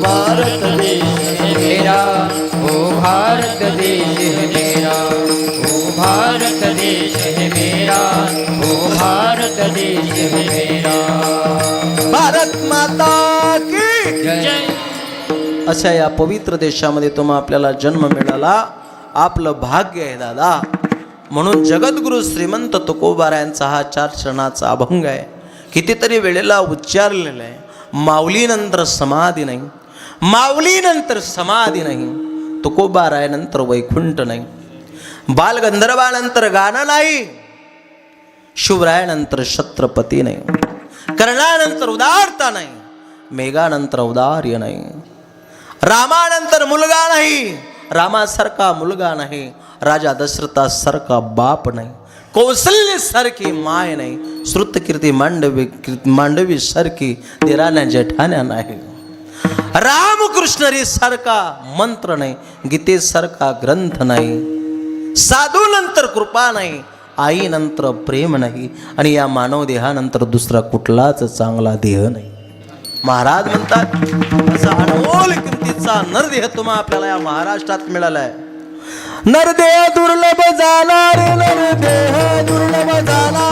भारत देश है मेरा, ओ भारत देश है मेरा, ओ भारत देश है मेरा, ओ भारत देश है मेरा। भारत माता की जय। अशा या पवित्र देशामध्ये तुम्हा आपल्याला जन्म मिळाला, आपलं भाग्य आहे दादा. म्हणून जगद्गुरु श्रीमंत तुकोबारायांचा हा 4 चरणाचा अभंग आहे. कितीतरी वेळेला उच्चारलेला आहे. माऊलीनंतर समाधी नाही, माऊलीनंतर समाधी नाही, तुकोबारायानंतर वैकुंठ नाही, बालगंधर्वानंतर गाणं नाही, शिवरायानंतर छत्रपती नाही, कर्णानंतर उदारता नाही, मेघानंतर औदार्य नाही, रामानंतर मुलगा नाही, रामासारखा मुलगा नाही, राजा दशरथासारखा बाप नाही, कौशल्यसारखी माय नाही, श्रुतकीर्ती मांडवी सारखी देराण्या जेठाण्या नाही, रामकृष्णरी सारखा मंत्र नाही, गीतेसारखा ग्रंथ नाही, साधूनंतर कृपा नाही, आईनंतर प्रेम नाही, आणि या मानव देहानंतर दुसरा कुठलाच चांगला देह नाही. महाराज म्हणतात असा अनमोल किमतीचा नरदेह तुम्हा आपल्याला या महाराष्ट्रात मिळालाय. नरदेह दुर्लभ झाला रे, नरदेह दुर्लभ झाला,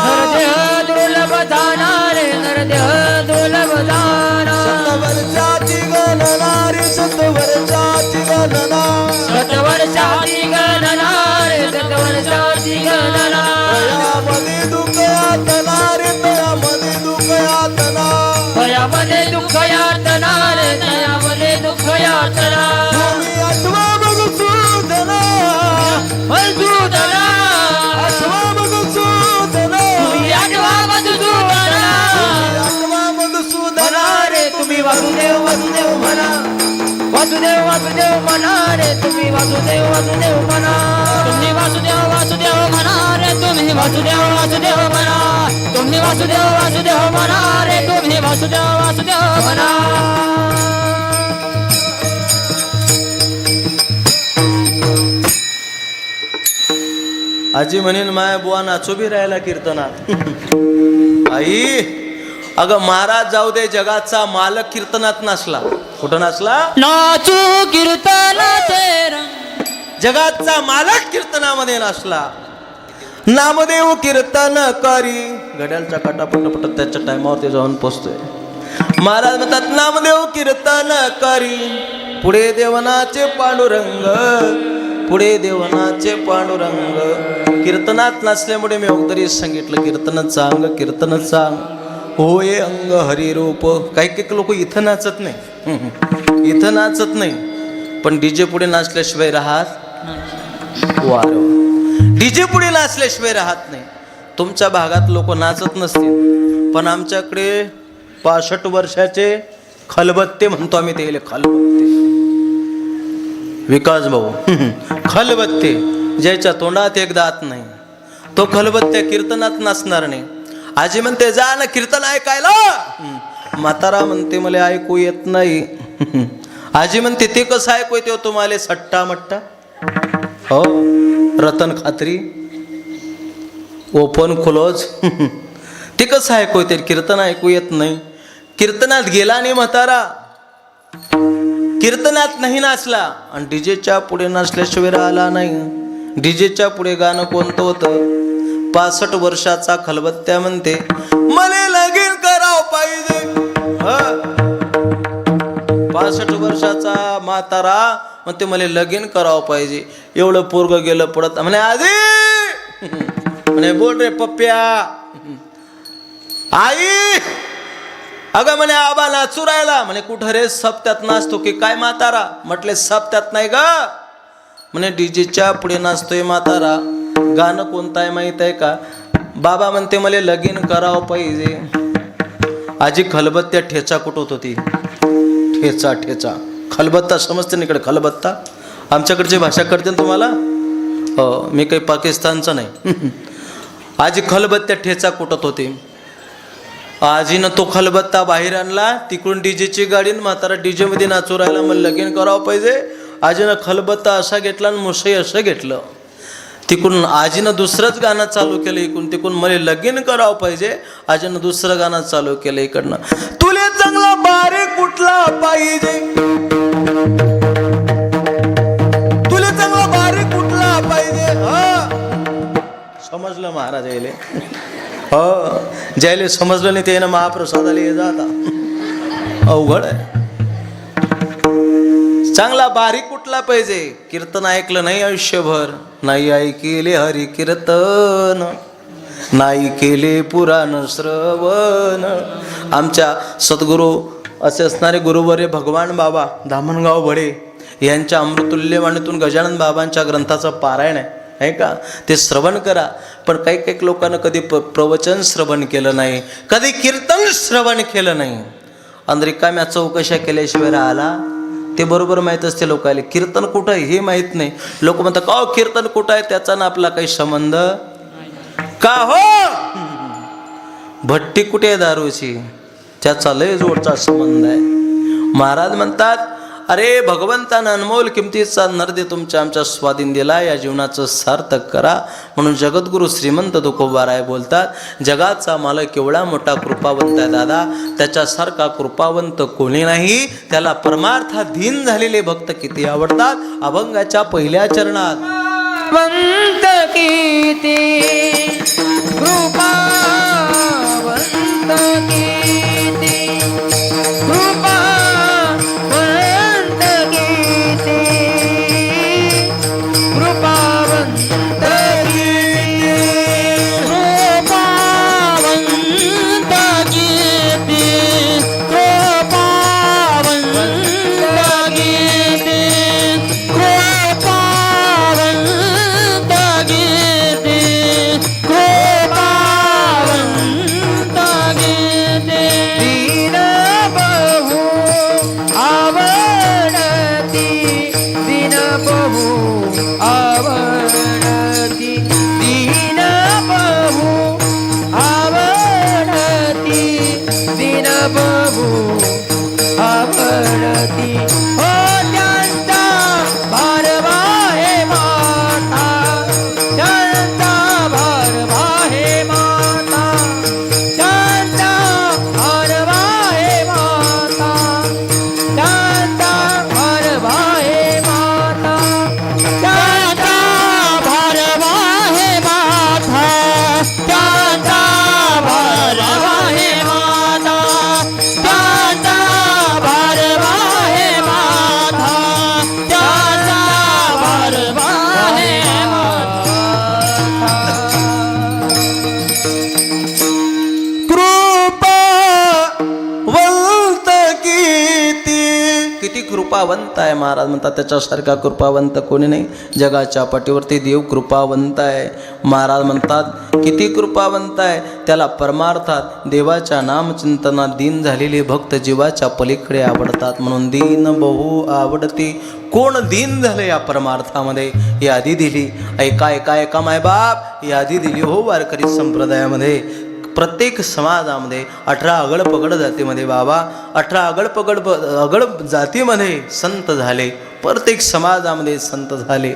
नरदेह दुर्लभ झाला रे, नरदेह दुर्लभ झाला. शतवर्षाची गणना रे, शतवर्षाची गणना, शतवर्षाची गणना रे, शतवर्षाची गणना. तयामध्ये दुःख यातना रे, तयामध्ये दुःख यातना, तयामध्ये दुःख यातना रे, तयामध्ये दुःख यातना. तुम्ही आठवा मधुसूदना, मधुसूदना, आठवा मधुसूदना, तुम्ही आठवा मधुसूदना, आठवा मधुसूदना म्हणा रे तुम्ही वासुदेव वासुदेव म्हणा, वासुदेव वासुदेव म्हणा रे तुम्ही वासुदेव वासुदेव म्हणा, तुम्ही वासुदेव वासुदेव म्हणा रे तुम्ही वासुदेव वासुदेव म्हणा, तुम्ही वासुदेव वासुदेव म्हणा रे तुम्ही वासुदेव वासुदेव म्हणा. आजी म्हणेन माय बुवा नाचू बी राहिला कीर्तनात. आई अगं महाराज जाऊ दे, जगाचा मालक कीर्तनात नाचला. कुठं नाचला? नाचू कीर्तनाचे रंग, जगाचा मालक कीर्तनामध्ये नाचला. नामदेव कीर्तन करी, घड्याळचा काटा पटपट त्याच्या टायमावरती जाऊन पोचतोय. महाराज म्हणतात नामदेव कीर्तन करी, पुढे देवनाचे पांडुरंग, पुढे देवनाचे पांडुरंग. कीर्तनात नाचल्यामुळे मी अगोदरी सांगितलं कीर्तन चांग, कीर्तन चांग होय अंग हरिरूप. काही काही लोक इथं नाचत नाही, इथं नाचत नाही, पण डीजे पुढे नाचल्याशिवाय राहत वार, डीजे पुढे नाचल्याशिवाय राहत नाही. तुमच्या भागात लोक नाचत नसतील, पण आमच्याकडे 65 वर्षाचे खलबत्ते म्हणतो आम्ही, ते खलबत्ते. विकास भाऊ खलबत्ते, ज्याच्या तोंडात एक दात नाही, तो खलबत्त्या कीर्तनात नाचणार नाही. आजी म्हणते जा ना कीर्तन ऐकायला, म्हातारा म्हणते मला ऐकू येत नाही. आजी म्हणते ते कसं ऐकू येते तुम्हाला, सट्टा मट्टा हो, रतन खात्री, ओपन क्लोज. ते कसं ऐकू येते, कीर्तन ऐकू येत नाही. कीर्तनात गेला नाही म्हातारा, कीर्तनात नाही नाचला, आणि डीजेच्या पुढे नाचल्याशिवाय राहिला नाही. डीजेच्या पुढे गाणं कोणतं होतं? 65 वर्षाचा खलबत्त्या म्हणते मला लगीन करावं पाहिजे. 65 वर्षाचा म्हातारा म्हणते मला लगीन करावं पाहिजे. एवढं पोरग गेलं पडत म्हणे आजी, म्हणे बोल रे पप्प्या. आई अगं म्हणे आबा नाचू राहिला. म्हणे कुठं रे, सप्त्यात नाचतो की काय म्हातारा? म्हटले सप्त्यात नाही ग, म्हणे डीजेच्या पुढे नाचतोय म्हातारा. गाणं कोणतं आहे माहित आहे का? बाबा म्हणते मला लगीन करावं पाहिजे. आजी खलबत्त्या ठेचा कुठवत होती, ठेचा ठेचा खलबत्ता समजते ना इकडे, खलबत्ता आमच्याकडची भाषा करते ना तुम्हाला. हो, मी काही पाकिस्तानचा नाही. आजी खलबत्त्या ठेचा कुटत होती. आजीनं तो खलबत्ता बाहेर आणला, तिकडून डीजेची गाडी, म्हातारा डीजे मध्ये नाचू राहिला, मला लगीन करावं पाहिजे. आजीनं खलबत्ता असा घेतला आणि मुसई असं घेतलं. तिकडून आजीनं दुसरंच गाणं चालू केलं, इकडून तिकडून मला लगीन करावं पाहिजे, आजीनं दुसरं गाणं चालू केलं इकडनं. तुले चांगला बारीक कुठला पाहिजे, तुले चांगला बारीक कुठला पाहिजे. समजलं महाराज यायले, हो ज्यायले समजलं नाही ते ना महाप्रसादाला ये जाता अवघड आहे. चांगला बारीक कुठला पाहिजे, कीर्तन ऐकलं नाही आयुष्यभर, नाही ऐकेले हरी कीर्तन, नाही केले पुराण श्रवण. आमच्या सद्गुरू असे असणारे गुरुवर्य भगवान बाबा धामणगाव भडे यांच्या अमृतुल्यवाणीतून गजानन बाबांच्या ग्रंथाचं पारायण आहे का, ते श्रवण करा. पण काही काही लोकांना कधी प्रवचन श्रवण केलं नाही, कधी कीर्तन श्रवण केलं नाही, आणि रिकाम्या चौकशा केल्याशिवाय राहिला. ते बरोबर माहीत असते लोकांना कीर्तन कुठं आहे हे माहीत नाही. लोक म्हणतात का कीर्तन कुठं आहे, त्याचा ना आपला काही संबंध का हो. भट्टी कुठे आहे दारूची, त्याचा लय जोडचा संबंध आहे. महाराज म्हणतात अरे भगवंतानं अनमोल किमतीचा नरदे तुमच्या आमच्या स्वाधीन दिला, या जीवनाचं सार्थक करा. म्हणून जगद्गुरु श्रीमंत तुकोबाराय बोलतात जगाचा मालक केवढा मोठा कृपावंत आहे दादा, त्याच्यासारखा कृपावंत कोणी नाही. त्याला परमार्थाधीन झालेले भक्त किती आवडतात. अभंगाच्या पहिल्या चरणात वंत कीर्ती कृपावंत कीर्ती कृपावंत कीर्ती कृपावंत कीर्ती कृपावंत कीर्ती कृपावंत कीर्ती कृपावंत कीर्ती कृपावंत कीर्ती दीन बहु आवडती दीन बहु आवडती दीन बहु आवडती दीन बहु आवडती. हो त्यांचा भारवा हे माता, त्यांचा भारवा हे माता, त्यांचा भारवा हे माता, त्यांचा भारवा हे माता, त्यांचा भारवा हे माता, त्यांचा भारवा हे माता, त्यांचा भारवा हे माता, त्यांचा भारवा हे माता. कृपावंत किती कृपावंत आहे. महाराज म्हणतात त्याच्यासारखा कृपावंत कोणी नाही. जगाच्या पाठीवरती देव कृपावंत आहे. महाराज म्हणतात किती कृपावंत आहे. त्याला परमार्थात देवाच्या नामचिंतनात दीन झालेले भक्त जीवाच्या पलीकडे आवडतात. म्हणून दीन बहु आवडती. कोण दीन झालं या परमार्थामध्ये यादी दिली. ऐका ऐका ऐका मायबाप, यादी दिली हो वारकरी संप्रदायामध्ये. प्रत्येक समाजामध्ये 18 अगड पगड जातीमध्ये बाबा 18 अगड जातीमध्ये संत झाले. प्रत्येक समाजामध्ये संत झाले.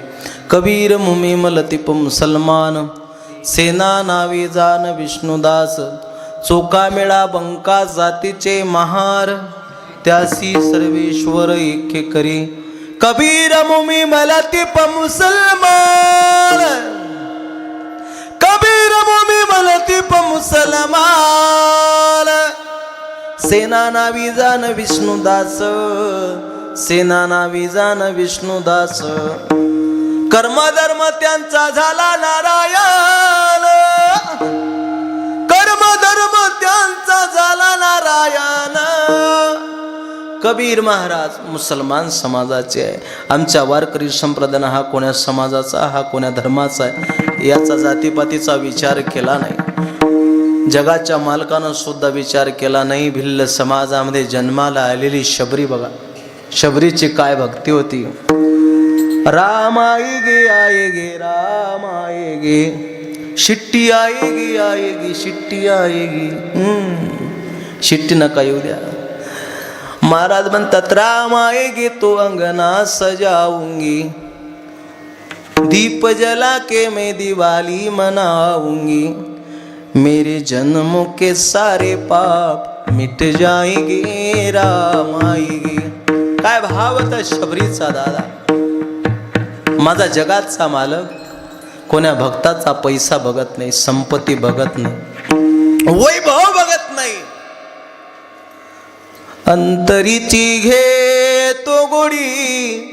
कबीर मुमी लतीफ मुसलमान, सेना नावी जान विष्णुदास, चोका मेळा बंका जातीचे महार, त्यासी सर्वेश्वर एके करी. कबीर मुमी लतीफ मुसलमान, कबीर मुमी लतीफ मुसलमान, सेना नावी जान विष्णुदास, सेना नावी जान विष्णुदास. कर्मधर्म त्यांचा झाला नारायण, कर्मधर्म त्यांचा झाला नारायण. कबीर महाराज मुसलमान समाजाचे आहे. आमच्या वारकरी संप्रदाय हा कोण्या समाजाचा, हा कोण्या धर्माचा आहे याचा जातीपातीचा विचार केला नाही. जगाच्या मालकानं सुद्धा विचार केला नाही. भिल्ल समाजामध्ये जन्माला आलेली शबरी बघा, शबरीची काय भक्ती होती. राम आएगे आएगे राम आएगे, शिट्टी आएगी आएगी शिट्टी आएगी. शिट्टी नका येऊ द्या. महाराज म्हणतात राम आएगे तो अंगना सजाऊंगी. दीप जला के मैं दिवाली मनाऊंगी, मेरे जन्मों के सारे पाप मिट जाएंगे, राम आएंगे. काय भाव होता शबरीचा दादा. माझा जगाचा मालक कोण्या भक्ताचा पैसा बघत नाही, संपत्ती बघत नाही, वैभव बघत नाही. अंतरीची घे तो गोडी,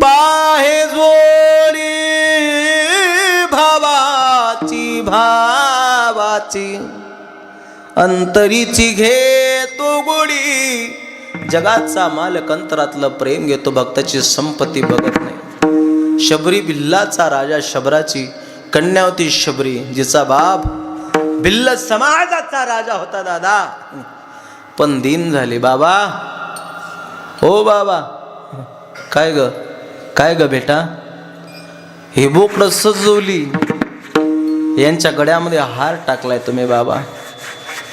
पाहे जोडी भावाची भावाची. अंतरीची घे तो गोडी. जगाचा मालक अंतरातलं प्रेम घेतो, भक्ताची संपत्ती बघत नाही. शबरी भिल्लाचा राजा, शबराची कन्या होती शबरी, जिचा बाप भिल्ल समाजाचा राजा होता दादा. पण दिन झाले बाबा. हो बाबा. काय ग बेटा, हे बोकड सजवली, यांच्या गड्यामध्ये हार टाकलाय तुम्ही बाबा,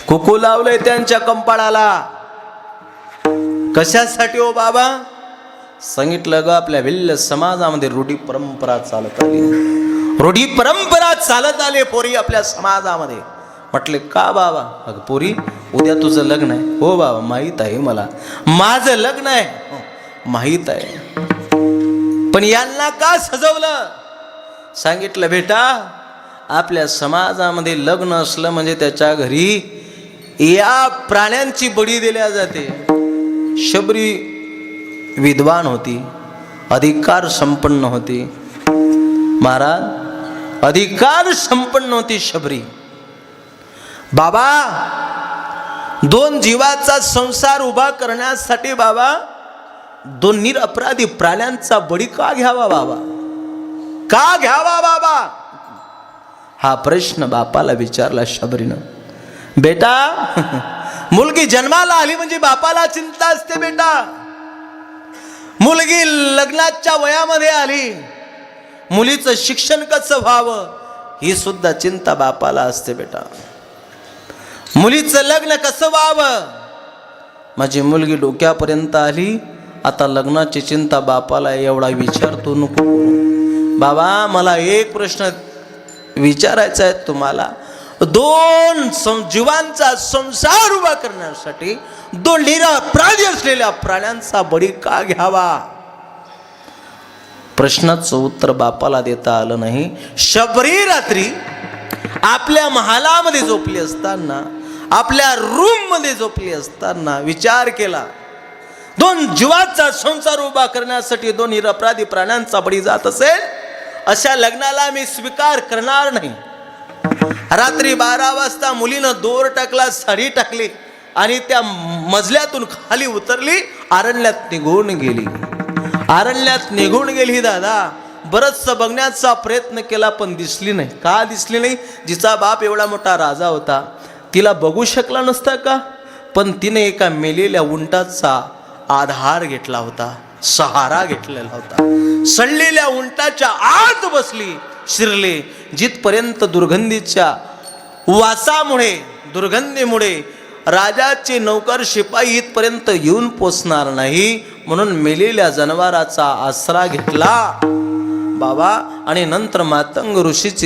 कुकू लावलंय त्यांच्या कंपाळाला, कशासाठी हो बाबा? सांगितलं ग, आपल्या भिल्ल समाजामध्ये रूढी परंपरा चालत आली, रूढी परंपरा चालत आली पोरी आपल्या समाजामध्ये. म्हटले का बाबा? अगं पोरी, उद्या तुझं लग्न आहे. हो बाबा माहीत आहे मला, माझं लग्न आहे माहीत आहे, पण यांना का सजवलं? सांगितलं बेटा, आपल्या समाजामध्ये लग्न असलं म्हणजे त्याच्या घरी या प्राण्यांची बळी दिल्या जाते. शबरी विद्वान होती, अधिकार संपन्न होती महाराज, अधिकार संपन्न होती शबरी. बाबा, दोन जीवाचा संसार उभा करण्यासाठी बाबा दोन निरपराधी प्राण्यांचा बळी का घ्यावा बाबा? का घ्यावा बाबा? हा प्रश्न बापाला विचारला शबरीनं. बेटा, मुलगी जन्माला आली म्हणजे बापाला चिंता असते बेटा. मुलगी लग्नाच्या वयामध्ये आली, मुलीचं शिक्षण कसं व्हावं ही सुद्धा चिंता बापाला असते बेटा. मुलीचं लग्न कसं व्हावं, माझी मुलगी डोक्यापर्यंत आली, आता लग्नाची चिंता बापाला. एवढा विचारतो नको बाबा. मला एक प्रश्न विचारायचा आहे तुम्हाला, दोन जीवांचा संसार उभा करण्यासाठी दोन निरपराधी असलेल्या प्राण्यांचा बळी का घ्यावा? प्रश्नाचं उत्तर बापाला देता आलं नाही. शबरी रात्री आपल्या महालामध्ये झोपली असताना, आपल्या रूम मध्ये झोपली असताना विचार केला, दोन जीवाचा संसार उभा करण्यासाठी दोन निरपराधी प्राण्यांचा बळी जात असेल, अशा लग्नाला मी स्वीकार करणार नाही. रात्री 12 वाजता मुलीनं दोर टाकला, साडी टाकली आणि त्या मजल्यातून खाली उतरली, अरण्यात निघून गेली. अरण्यात निघून गेली दादा. बरंचसं बघण्याचा प्रयत्न केला पण दिसली नाही. का दिसली नाही? जिचा बाप एवढा मोठा राजा होता, तिला बघू शकला नसता का? पण तिने एका मेलेल्या उंटाचा आधार घेतला होता, सहारा घेतलेला होता. सडलेल्या उंटाच्या आत बसली, शिरले. जिथपर्यंत दुर्गंधीच्या वासामुळे, दुर्गंधीमुळे राजाचे नौकर शिपाई इथपर्यंत येऊन पोचणार नाही म्हणून मेलेल्या जनावराचा आसरा घेतला बाबा. आणि नंतर मातंग ऋषीची